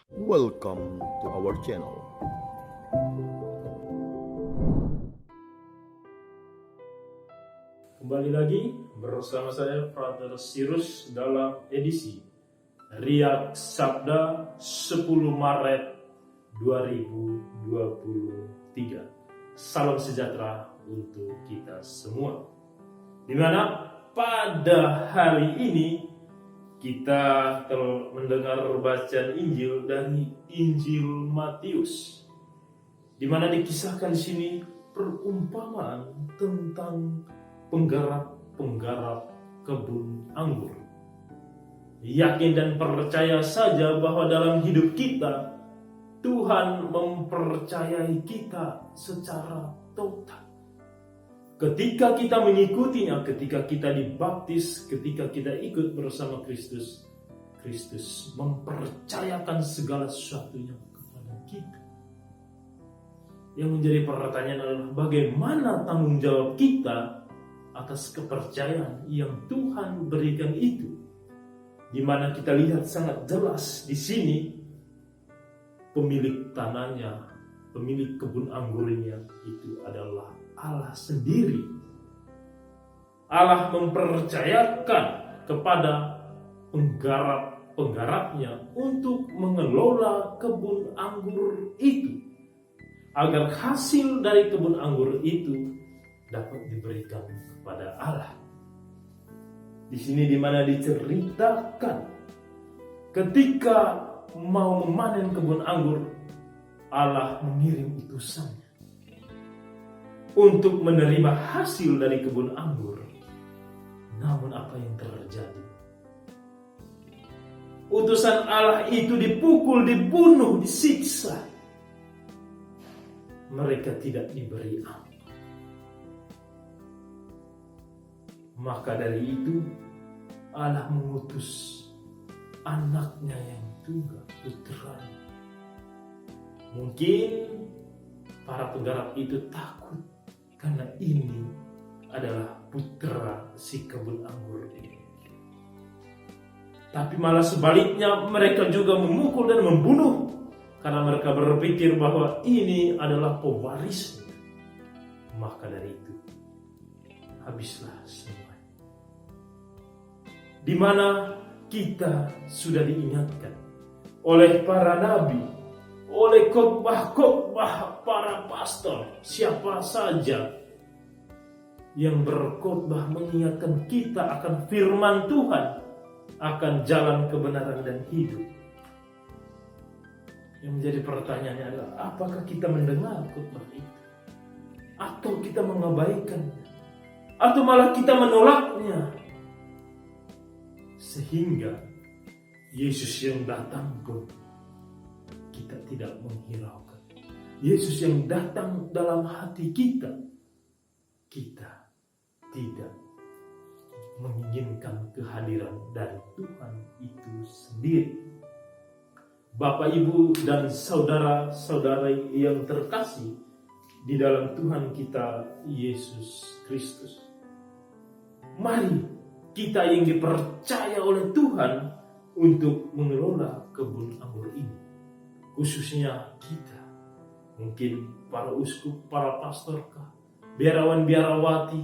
Welcome to our channel. Kembali lagi bersama saya Frater Sirus dalam edisi Riak Sabda 10 Maret 2023. Salam sejahtera untuk kita semua. Di mana pada hari ini kita telah mendengar bacaan Injil dari Injil Matius, di mana dikisahkan di sini perumpamaan tentang penggarap kebun anggur. Yakin dan percaya saja bahwa dalam hidup kita Tuhan mempercayai kita secara total. Ketika kita mengikutinya, ketika kita dibaptis, ketika kita ikut bersama Kristus, Kristus mempercayakan segala sesuatunya kepada kita. Yang menjadi pertanyaan adalah bagaimana tanggung jawab kita atas kepercayaan yang Tuhan berikan itu, di mana kita lihat sangat jelas di sini pemilik tanahnya, pemilik kebun anggurnya itu adalah Allah sendiri. Allah mempercayakan kepada penggarapnya untuk mengelola kebun anggur itu, agar hasil dari kebun anggur itu dapat diberikan kepada Allah. Di sini di mana diceritakan ketika mau memanen kebun anggur, Allah mengirim utusannya untuk menerima hasil dari kebun anggur. Namun apa yang terjadi? Utusan Allah itu dipukul, dibunuh, disiksa. Mereka tidak diberi ampun. Maka dari itu Allah mengutus anaknya yang tunggal, putranya. Mungkin para penggarap itu takut karena ini adalah putra si kebun anggur ini. Tapi malah sebaliknya mereka juga memukul dan membunuh, karena mereka berpikir bahwa ini adalah pewarisnya. Maka dari itu habislah semua. Di mana kita sudah diingatkan oleh para nabi, oleh khotbah-khotbah para pastor, siapa saja yang berkhotbah mengingatkan kita akan firman Tuhan, akan jalan kebenaran dan hidup. Yang menjadi pertanyaannya adalah apakah kita mendengar khotbah itu, atau kita mengabaikannya, atau malah kita menolaknya, sehingga Yesus yang datang pun kita tidak menghiraukan. Yesus yang datang dalam hati kita, kita tidak menginginkan kehadiran dari Tuhan itu sendiri. Bapak, Ibu, dan saudara-saudari yang terkasih di dalam Tuhan kita Yesus Kristus, mari kita yang dipercaya oleh Tuhan untuk mengelola kebun anggur ini, khususnya kita, mungkin para uskup, para pastorkah, biarawan-biarawati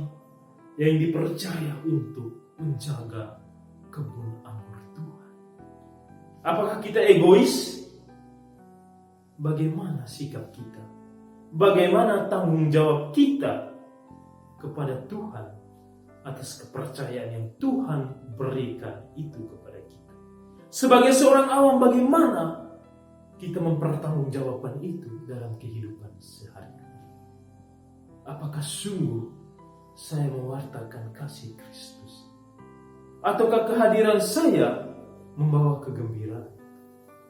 yang dipercaya untuk menjaga kebun anggur Tuhan. Apakah kita egois? Bagaimana sikap kita? Bagaimana tanggung jawab kita kepada Tuhan atas kepercayaan yang Tuhan berikan itu kepada kita? Sebagai seorang awam, bagaimana kita mempertanggungjawabkan itu dalam kehidupan sehari-hari? Apakah sungguh saya mewartakan kasih Kristus? Ataukah kehadiran saya membawa kegembiraan?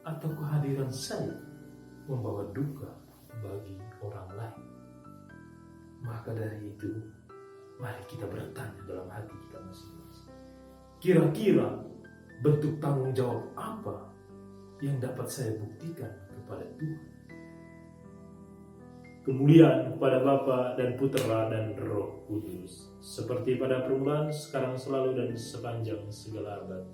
Atau kehadiran saya membawa duka bagi orang lain? Maka dari itu, mari kita bertanya dalam hati kita masing-masing. Kira-kira bentuk tanggung jawab apa yang dapat saya buktikan kepada Tuhan? Kemuliaan kepada Bapa dan Putera dan Roh Kudus, seperti pada permulaan, sekarang, selalu, dan sepanjang segala abad.